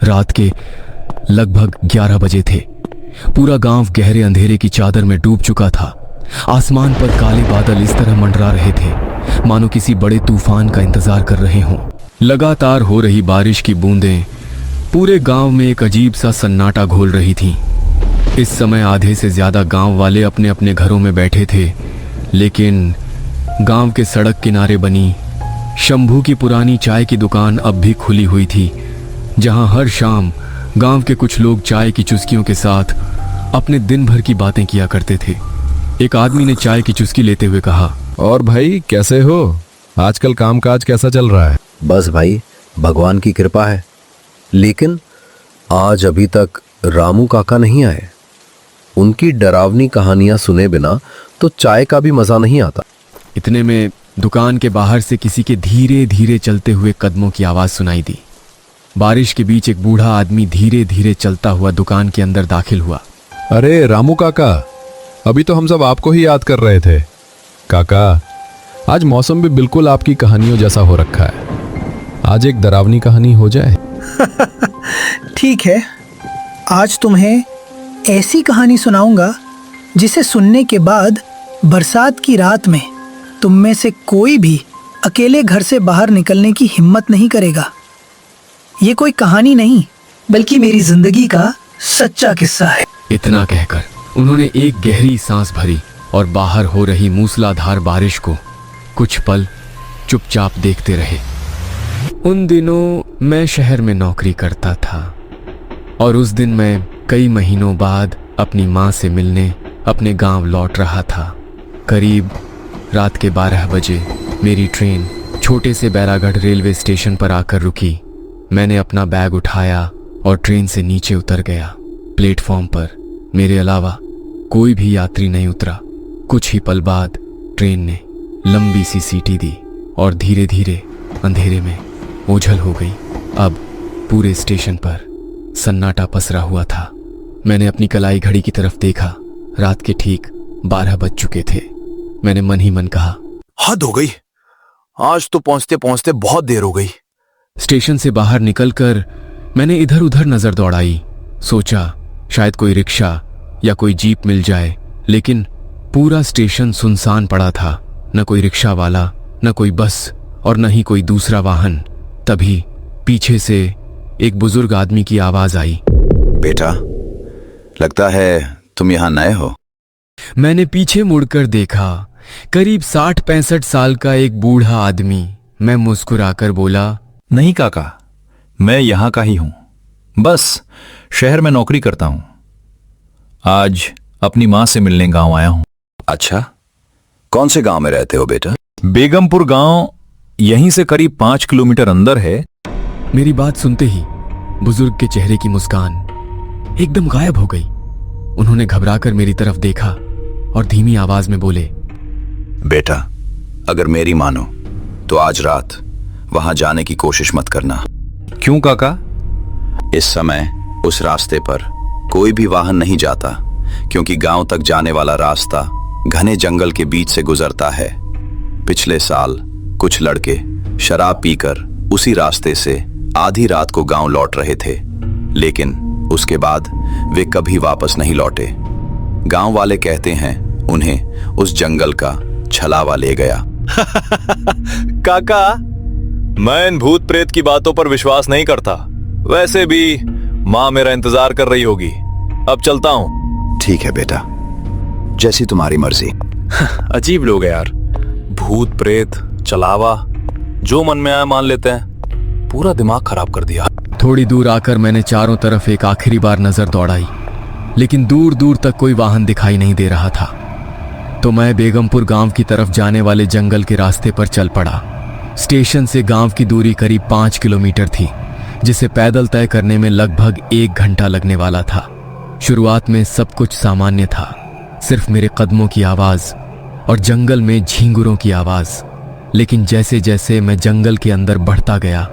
रात के लगभग 11 बजे थे। पूरा गांव गहरे अंधेरे की चादर में डूब चुका था। आसमान पर काले बादल इस तरह मंडरा रहे थे मानो किसी बड़े तूफान का इंतजार कर रहे हों। लगातार हो रही बारिश की बूंदें पूरे गांव में एक अजीब सा सन्नाटा घोल रही थीं। इस समय आधे से ज्यादा गांव वाले अपने अपने घरों में बैठे थे, लेकिन गांव के सड़क किनारे बनी शंभू की पुरानी चाय की दुकान अब भी खुली हुई थी, जहां हर शाम गांव के कुछ लोग चाय की चुस्कियों के साथ अपने दिन भर की बातें किया करते थे। एक आदमी ने चाय की चुस्की लेते हुए कहा, और भाई कैसे हो? आजकल कामकाज कैसा चल रहा है? बस भाई, भगवान की कृपा है। लेकिन आज अभी तक रामू काका नहीं आए। उनकी डरावनी कहानियां सुने बिना तो चाय का भी मजा नहीं आता। इतने में दुकान के बाहर से किसी के धीरे धीरे चलते हुए कदमों की आवाज सुनाई दी। बारिश के बीच एक बूढ़ा आदमी धीरे धीरे चलता हुआ दुकान के अंदर दाखिल हुआ। अरे रामू काका, अभी तो हम सब आपको ही याद कर रहे थे। काका, आज मौसम भी बिल्कुल आपकी कहानियों जैसा हो रखा है। आज एक डरावनी कहानी हो जाए। ठीक है, आज तुम्हें ऐसी कहानी सुनाऊंगा जिसे सुनने के बाद बरसात की रात में तुम में से कोई भी अकेले घर से बाहर निकलने की हिम्मत नहीं करेगा। ये कोई कहानी नहीं, बल्कि मेरी जिंदगी का सच्चा किस्सा है। इतना कहकर उन्होंने एक गहरी सांस भरी और बाहर हो रही मूसलाधार बारिश को कुछ पल चुपचाप देखते रहे। उन दिनों मैं शहर में नौकरी करता था और उस दिन मैं कई महीनों बाद अपनी माँ से मिलने अपने गांव लौट रहा था। करीब रात के 12 बजे मेरी ट्रेन छोटे से बैरागढ़ रेलवे स्टेशन पर आकर रुकी। मैंने अपना बैग उठाया और ट्रेन से नीचे उतर गया। प्लेटफॉर्म पर मेरे अलावा कोई भी यात्री नहीं उतरा। कुछ ही पल बाद ट्रेन ने लंबी सी सीटी दी और धीरे धीरे अंधेरे में ओझल हो गई। अब पूरे स्टेशन पर सन्नाटा पसरा हुआ था। मैंने अपनी कलाई घड़ी की तरफ देखा। रात के ठीक 12 बज चुके थे। मैंने मन ही मन कहा, हद हो गई, आज तो पहुंचते पहुंचते बहुत देर हो गई। स्टेशन से बाहर निकलकर मैंने इधर उधर नजर दौड़ाई। सोचा शायद कोई रिक्शा या कोई जीप मिल जाए, लेकिन पूरा स्टेशन सुनसान पड़ा था। न कोई रिक्शा वाला, न कोई बस और न ही कोई दूसरा वाहन। तभी पीछे से एक बुजुर्ग आदमी की आवाज आई, बेटा, लगता है तुम यहाँ नए हो। मैंने पीछे मुड़कर देखा। करीब 60-65 साल का एक बूढ़ा आदमी। मैं मुस्कुराकर बोला, नहीं काका, मैं यहाँ का ही हूं। बस शहर में नौकरी करता हूं। आज अपनी मां से मिलने गांव आया हूं। अच्छा, कौन से गांव में रहते हो बेटा? बेगमपुर गांव यहीं से करीब 5 किलोमीटर अंदर है। मेरी बात सुनते ही बुजुर्ग के चेहरे की मुस्कान एकदम गायब हो गई। उन्होंने घबराकर मेरी तरफ देखा और धीमी आवाज में बोले, बेटा, अगर मेरी मानो तो आज रात वहां जाने की कोशिश मत करना। क्यों काका? इस समय उस रास्ते पर कोई भी वाहन नहीं जाता, क्योंकि गांव तक जाने वाला रास्ता घने जंगल के बीच से गुजरता है। पिछले साल कुछ लड़के शराब पीकर उसी रास्ते से आधी रात को गांव लौट रहे थे, लेकिन उसके बाद वे कभी वापस नहीं लौटे। गांव वाले कहते हैं उन्हें उस जंगल का छलावा ले गया। काका, मैं इन भूत प्रेत की बातों पर विश्वास नहीं करता। वैसे भी मां मेरा इंतजार कर रही होगी। अब चलता हूं। ठीक है बेटा, जैसी तुम्हारी मर्जी। अजीब लोग हैं यार, भूत प्रेत, चलावा, जो मन में आया मान लेते हैं। पूरा दिमाग खराब कर दिया। थोड़ी दूर आकर मैंने चारों तरफ एक आखिरी बार नजर दौड़ाई, लेकिन दूर दूर तक कोई वाहन दिखाई नहीं दे रहा था। तो मैं बेगमपुर गांव की तरफ जाने वाले जंगल के रास्ते पर चल पड़ा। स्टेशन से गांव की दूरी करीब 5 किलोमीटर थी, जिसे पैदल तय करने में लगभग 1 घंटा लगने वाला था। शुरुआत में सब कुछ सामान्य था, सिर्फ मेरे कदमों की आवाज और जंगल में झींगुरों की आवाज। लेकिन जैसे जैसे मैं जंगल के अंदर बढ़ता गया,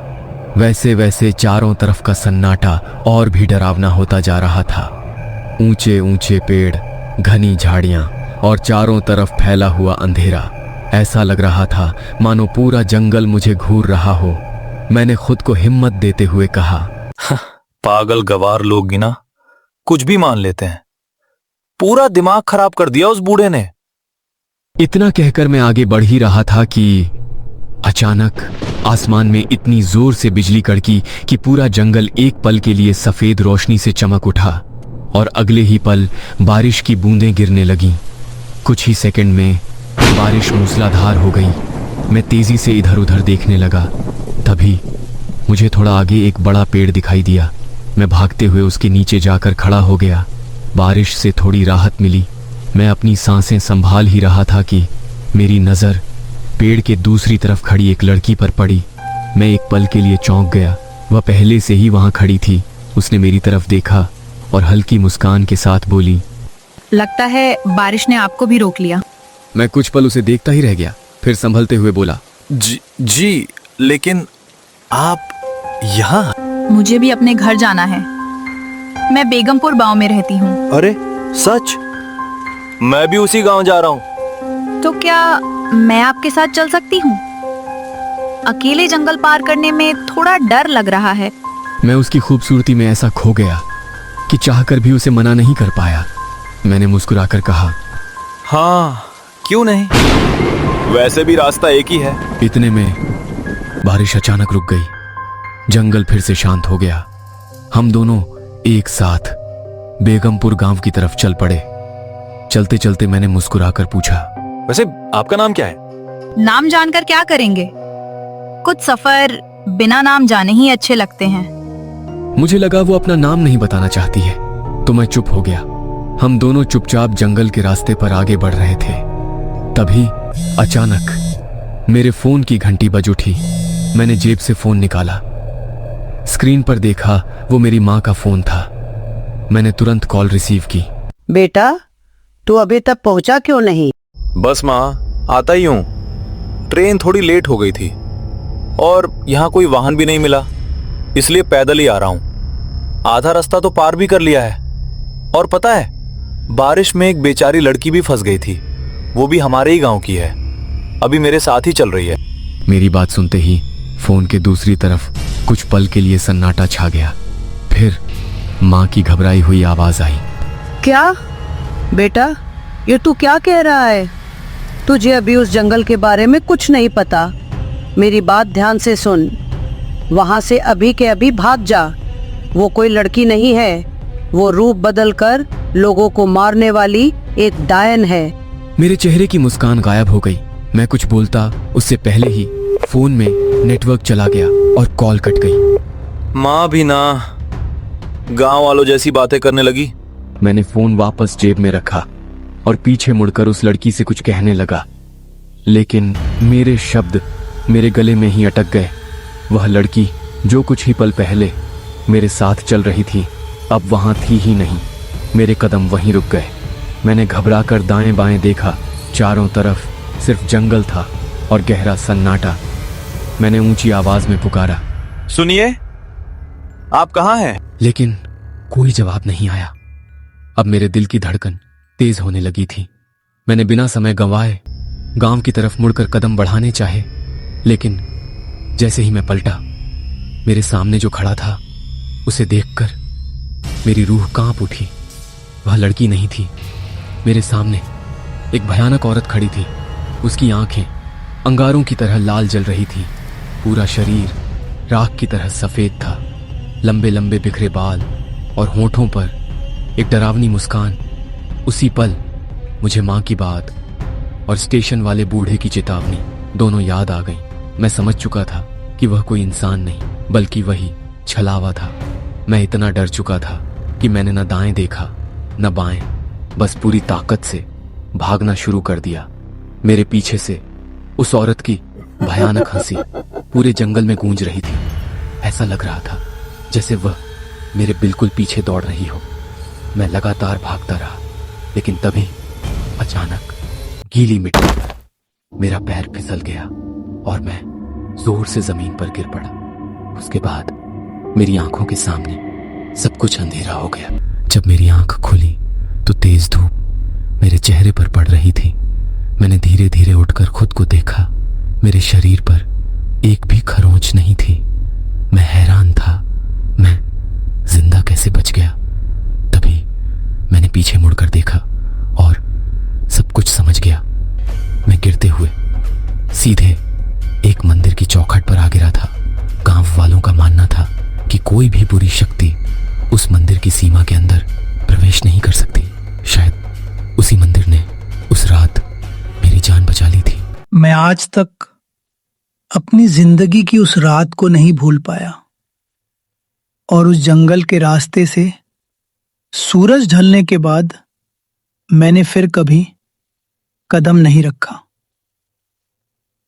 वैसे वैसे चारों तरफ का सन्नाटा और भी डरावना होता जा रहा था। ऊंचे ऊंचे पेड़, घनी झाड़ियां और चारों तरफ फैला हुआ अंधेरा। ऐसा लग रहा था मानो पूरा जंगल मुझे घूर रहा हो। मैंने खुद को हिम्मत देते हुए कहा, पागल गवार लोग भी ना कुछ भी मान लेते हैं। पूरा दिमाग खराब कर दिया उस बूढ़े ने। इतना कहकर मैं आगे बढ़ ही रहा था कि अचानक आसमान में इतनी जोर से बिजली कड़की कि पूरा जंगल एक पल के लिए सफेद रोशनी से चमक उठा और अगले ही पल बारिश की बूंदें गिरने लगीं। कुछ ही सेकंड में बारिश मूसलाधार हो गई। मैं तेजी से इधर उधर देखने लगा। तभी मुझे थोड़ा आगे एक बड़ा पेड़ दिखाई दिया। मैं भागते हुए उसके नीचे जाकर खड़ा हो गया। बारिश से थोड़ी राहत मिली। मैं अपनी सांसें संभाल ही रहा था कि मेरी नज़र पेड़ के दूसरी तरफ खड़ी एक लड़की पर पड़ी। मैं एक पल के लिए चौंक गया। वह पहले से ही वहां खड़ी थी। उसने मेरी तरफ देखा और हल्की मुस्कान के साथ बोली, लगता है बारिश ने आपको भी रोक लिया। मैं कुछ पल उसे देखता ही रह गया, फिर संभलते हुए बोला, जी लेकिन आप यहाँ? मुझे भी अपने घर जाना है। मैं बेगमपुर गांव में रहती हूँ। अरे सच? मैं भी उसी गांव जा रहा हूँ। तो क्या मैं आपके साथ चल सकती हूँ? अकेले जंगल पार करने में थोड़ा डर लग रहा है। मैं उसकी खूबसूरती में ऐसा खो गया कि चाहकर भी उसे मना नहीं कर पाया। मैंने मुस्कुराकर कहा, हाँ क्यों नहीं, वैसे भी रास्ता एक ही है। इतने में बारिश अचानक रुक गई। जंगल फिर से शांत हो गया। हम दोनों एक साथ बेगमपुर गांव की तरफ चल पड़े। चलते चलते मैंने मुस्कुराकर पूछा, वैसे आपका नाम क्या है? नाम जानकर क्या करेंगे? कुछ सफर बिना नाम जाने ही अच्छे लगते हैं। मुझे लगा वो अपना नाम नहीं बताना चाहती है, तो मैं चुप हो गया। हम दोनों चुपचाप जंगल के रास्ते पर आगे बढ़ रहे थे। तभी अचानक मेरे फोन की घंटी बज उठी। मैंने जेब से फोन निकाला। स्क्रीन पर देखा वो मेरी माँ का फोन था। मैंने तुरंत कॉल रिसीव की। बेटा, तू अभी तक पहुंचा क्यों नहीं? बस माँ, आता ही हूँ। ट्रेन थोड़ी लेट हो गई थी और यहाँ कोई वाहन भी नहीं मिला, इसलिए पैदल ही आ रहा हूँ। आधा रास्ता तो पार भी कर लिया है। और पता है, बारिश में एक बेचारी लड़की भी फंस गई थी। वो भी हमारे ही गांव की है, अभी मेरे साथ ही चल रही है। मेरी बात सुनते ही फोन के दूसरी तरफ कुछ पल के लिए सन्नाटा छा गया। फिर माँ की घबराई हुई आवाज आई, क्या बेटा, ये तू क्या कह रहा है? तुझे अभी उस जंगल के बारे में कुछ नहीं पता। मेरी बात ध्यान से सुन। वहां से अभी के अभी भाग जा। वो कोई लड़की नहीं है, वो रूप बदल कर लोगों को मारने वाली एक डायन है। मेरे चेहरे की मुस्कान गायब हो गई। मैं कुछ बोलता उससे पहले ही फोन में नेटवर्क चला गया और कॉल कट गई। माँ भी ना गांव वालों जैसी बातें करने लगी। मैंने फोन वापस जेब में रखा और पीछे मुड़कर उस लड़की से कुछ कहने लगा, लेकिन मेरे शब्द मेरे गले में ही अटक गए। वह लड़की जो कुछ ही पल पहले मेरे साथ चल रही थी, अब वहां थी ही नहीं। मेरे कदम वहीं रुक गए। मैंने घबराकर दाएं बाएं देखा। चारों तरफ सिर्फ जंगल था और गहरा सन्नाटा। मैंने ऊंची आवाज में पुकारा, सुनिए, आप कहाँ हैं? लेकिन कोई जवाब नहीं आया। अब मेरे दिल की धड़कन तेज होने लगी थी। मैंने बिना समय गंवाए गांव की तरफ मुड़कर कदम बढ़ाने चाहे, लेकिन जैसे ही मैं पलटा, मेरे सामने जो खड़ा था उसे देखकर मेरी रूह कांप उठी। वह लड़की नहीं थी। मेरे सामने एक भयानक औरत खड़ी थी। उसकी आंखें अंगारों की तरह लाल जल रही थी। पूरा शरीर राख की तरह सफेद था। लंबे लंबे बिखरे बाल और होठों पर एक डरावनी मुस्कान। उसी पल मुझे माँ की बात और स्टेशन वाले बूढ़े की चेतावनी दोनों याद आ गईं। मैं समझ चुका था कि वह कोई इंसान नहीं बल्कि वही छलावा था। मैं इतना डर चुका था कि मैंने न दाएं देखा न बाएं, बस पूरी ताकत से भागना शुरू कर दिया। मेरे पीछे से उस औरत की भयानक हंसी पूरे जंगल में गूंज रही थी। ऐसा लग रहा था जैसे वह मेरे बिल्कुल पीछे दौड़ रही हो। मैं लगातार भागता रहा, लेकिन तभी अचानक गीली मिट्टी पर मेरा पैर फिसल गया और मैं जोर से जमीन पर गिर पड़ा। उसके बाद मेरी आंखों के सामने सब कुछ अंधेरा हो गया। जब मेरी आंख खुली तो तेज धूप मेरे चेहरे पर पड़ रही थी। मैंने धीरे धीरे उठकर खुद को देखा। मेरे शरीर पर एक भी खरोंच नहीं थी। मैं हैरान था। मैं सीधे एक मंदिर की चौखट पर आ गिरा था। गांव वालों का मानना था कि कोई भी बुरी शक्ति उस मंदिर की सीमा के अंदर प्रवेश नहीं कर सकती। शायद उसी मंदिर ने उस रात मेरी जान बचा ली थी। मैं आज तक अपनी जिंदगी की उस रात को नहीं भूल पाया और उस जंगल के रास्ते से सूरज ढलने के बाद मैंने फिर कभी कदम नहीं रखा।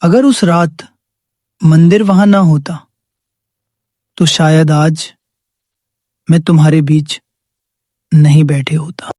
अगर उस रात मंदिर वहां ना होता तो शायद आज मैं तुम्हारे बीच नहीं बैठे होता।